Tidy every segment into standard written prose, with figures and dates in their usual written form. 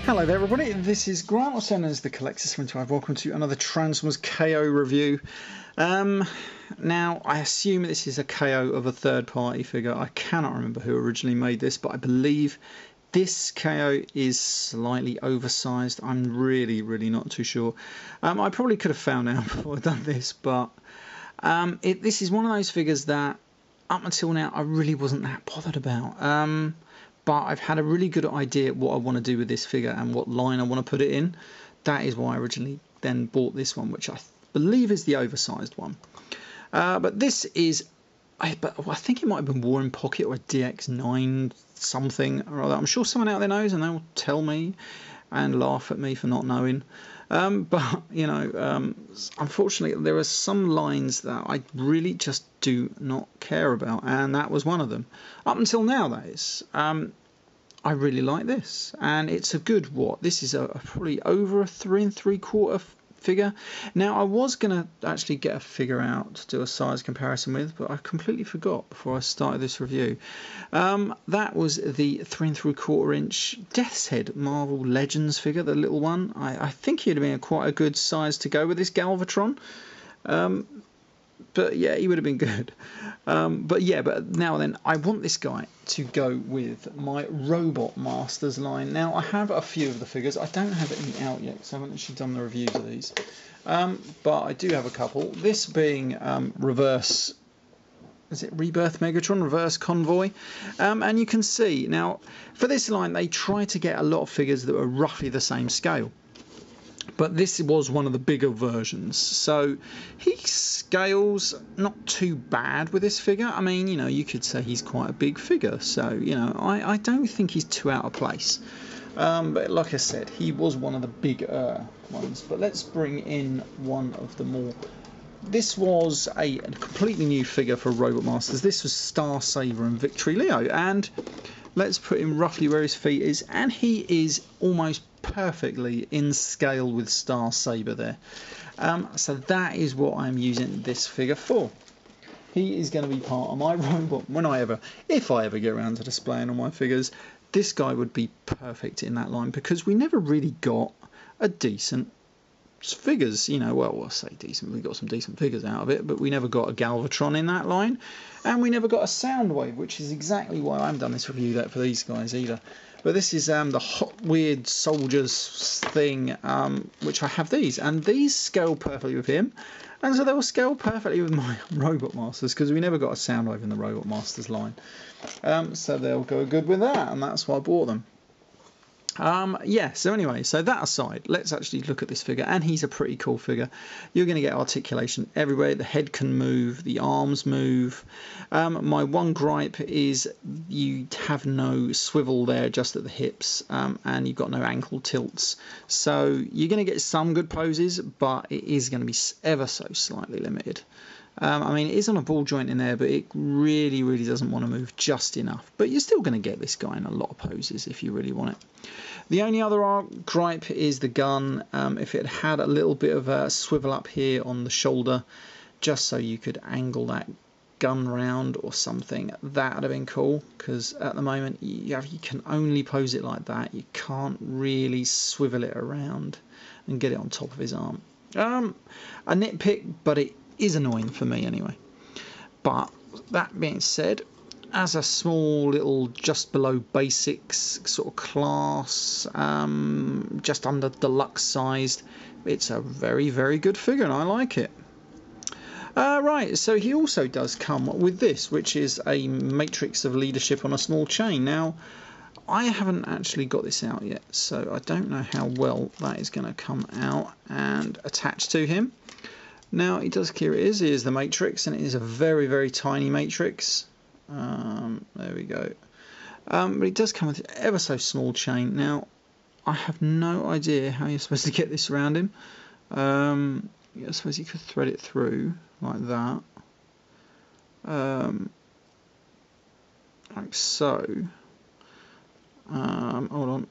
Hello there everybody, this is Grant, also known as the Collector75. Welcome to another Transformers KO review. Now, I assume this is a KO of a third party figure. I cannot remember who originally made this, but I believe this KO is slightly oversized. I'm really not too sure. I probably could have found out before I'd done this, but this is one of those figures that up until now I really wasn't that bothered about. But I've had a really good idea what I want to do with this figure and what line I want to put it in. That is why I originally then bought this one, which I believe is the oversized one. But this is, I think it might have been Warren Pocket or a DX9 something or other. I'm sure someone out there knows and they'll tell me and laugh at me for not knowing. But, you know, unfortunately there are some lines that I really just do not care about, and that was one of them. Up until now, that is. I really like this, and it's a good, this is a probably over a 3 3/4 figure. Now, I was going to actually get a figure out to do a size comparison with, but I completely forgot before I started this review. That was the 3 3/4 inch Death's Head Marvel Legends figure, the little one. I think he'd have been quite a good size to go with this Galvatron. But yeah, he would have been good. But now then, I want this guy to go with my Robot Masters line. Now, I have a few of the figures. I don't have any out yet because I haven't actually done the reviews of these. But I do have a couple. This being Reverse, is it Rebirth Megatron, Reverse Convoy? And you can see, now, for this line, they try to get a lot of figures that are roughly the same scale. But this was one of the bigger versions, so he scales not too bad with this figure. I mean, you know, you could say he's quite a big figure, so, you know, I don't think he's too out of place. But like I said, he was one of the bigger ones. But let's bring in one of the more... This was a completely new figure for Robot Masters. This was Star Saber and Victory Leo, and let's put him roughly where his feet is, and he is almost perfectly in scale with Star Saber there. So that is what I'm using this figure for. He is going to be part of my robot if I ever get around to displaying all my figures. This guy would be perfect in that line because we never really got a decent figures, you know, well, I'll say decent, we got some decent figures out of it, but we never got a Galvatron in that line, and we never got a Soundwave, which is exactly why I haven't done this review for these guys either. But this is the Hot Weird Soldiers thing, which I have these, and these scale perfectly with him, and so they will scale perfectly with my Robot Masters, because we never got a Soundwave in the Robot Masters line. So they'll go good with that, and that's why I bought them. Yeah, so anyway, so that aside, let's actually look at this figure, and he's a pretty cool figure. You're going to get articulation everywhere. The head can move, the arms move. My one gripe is you have no swivel there, just at the hips, and you've got no ankle tilts. So you're going to get some good poses, but it is going to be ever so slightly limited. I mean, it is on a ball joint in there, but it really doesn't want to move just enough. But you're still going to get this guy in a lot of poses if you really want it. The only other gripe is the gun. If it had a little bit of a swivel up here on the shoulder, just so you could angle that gun round or something, that would have been cool. Because at the moment, you can only pose it like that. You can't really swivel it around and get it on top of his arm. A nitpick, but it is annoying for me anyway. But that being said, as a small little just below basics sort of class, just under deluxe sized, it's a very good figure and I like it. Right, so he also does come with this, which is a Matrix of Leadership on a small chain. Now, I haven't actually got this out yet, so I don't know how well that is going to come out and attach to him. Now, here it is. Here's the Matrix, and it is a very tiny Matrix. There we go. But it does come with an ever so small chain. Now, I have no idea how you're supposed to get this around him. I suppose you could thread it through like that. Like so. Hold on.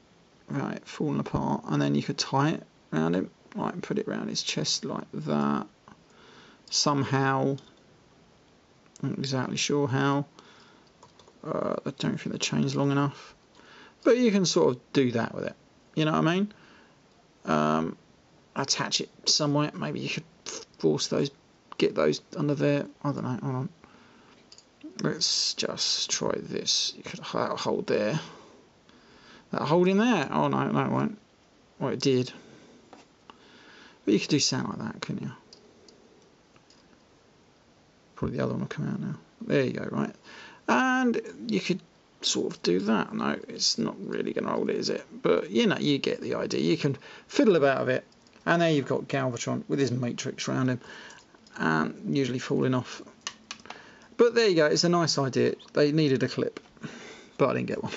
Right, falling apart. And then you could tie it around him. Like, put it around his chest like that. Somehow, I'm not exactly sure how. I don't think the chain's long enough, but you can sort of do that with it. You know what I mean? Attach it somewhere. Maybe you could force those, get those under there. I don't know. Hold on. Let's just try this. You could hold there. That hold in there. Oh no, no, it won't. Well, it did. But you could do something like that, couldn't you? Probably the other one will come out now. There you go, right? And you could sort of do that. No, it's not really going to hold it, is it? But, you know, you get the idea. You can fiddle about with it. And there you've got Galvotron with his matrix around him. And usually falling off. But there you go. It's a nice idea. They needed a clip. But I didn't get one.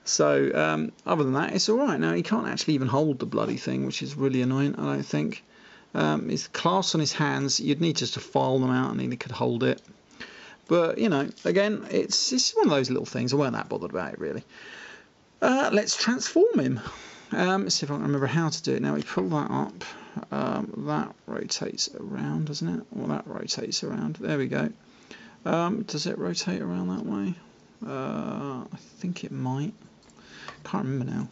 So, other than that, it's alright. Now, he can't actually even hold the bloody thing, which is really annoying, I don't think. His clasps on his hands, you'd need just to file them out and then he could hold it. But, you know, again, it's one of those little things. I weren't that bothered about it, really. Let's transform him. Let's see if I can remember how to do it. Now, we pull that up. That rotates around, doesn't it? Well, that rotates around. There we go. Does it rotate around that way? I think it might. Can't remember now.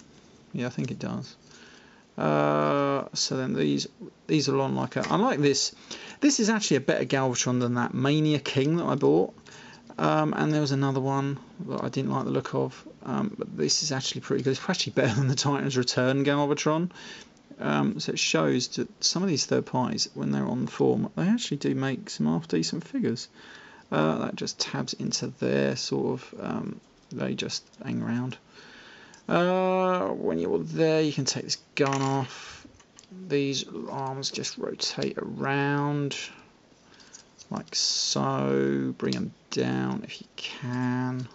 Yeah, I think it does. So then these are on like a... I like this. This is actually a better Galvotron than that Mania King that I bought. And there was another one that I didn't like the look of. But this is actually pretty good. It's actually better than the Titan's Return Galvotron. So it shows that some of these third parties, when they're on the form, they actually do make some half decent figures. That just tabs into their sort of... they just hang around. When you're there, you can take this gun off. These arms just rotate around like so. Bring them down if you can.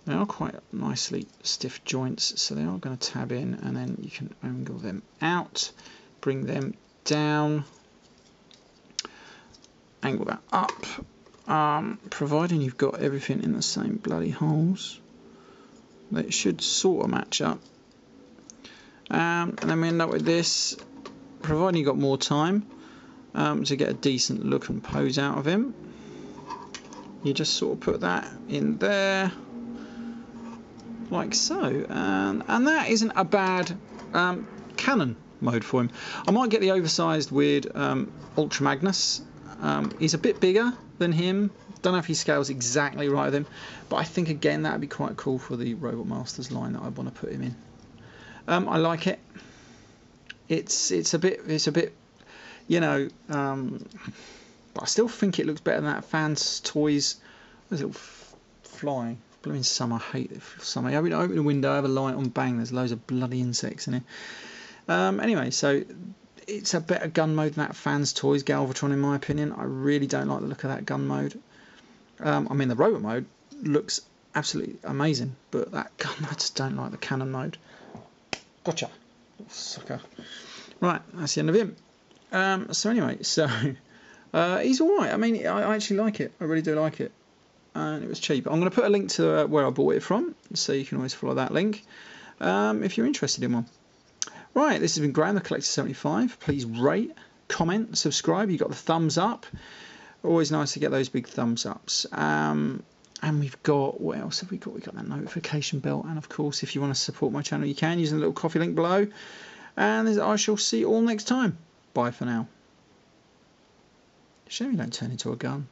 They are quite nicely stiff joints, so they are going to tab in, and then you can angle them out, bring them down, angle that up, providing you've got everything in the same bloody holes. It should sort of match up. And then we end up with this, providing you've got more time to get a decent look and pose out of him. You just sort of put that in there, like so. And that isn't a bad cannon mode for him. I might get the oversized weird Ultra Magnus. He's a bit bigger than him. Don't know if he scales exactly right with him, but I think again that would be quite cool for the Robot Masters line that I want to put him in. I like it. It's a bit, you know, but I still think it looks better than that Fans Toys. There's a little fly. Blooming summer. I hate it. Summer. I open the window, I have a light on, bang. There's loads of bloody insects in it. Anyway, so it's a better gun mode than that Fans Toys Galvotron, in my opinion. I really don't like the look of that gun mode. I mean, the robot mode looks absolutely amazing, but that gun, I just don't like the cannon mode. Gotcha, little sucker. Right, that's the end of him. So anyway, so he's all right. I mean, I actually like it. I really do like it, and it was cheap. I'm going to put a link to where I bought it from, so you can always follow that link if you're interested in one. Right, this has been Graham, the Collector 75. Please rate, comment, subscribe. You got the thumbs up. Always nice to get those big thumbs ups. And we've got, what else have we got? We've got that notification bell. And of course, if you want to support my channel, you can using the little coffee link below. And I shall see you all next time. Bye for now. Shame you don't turn into a gun.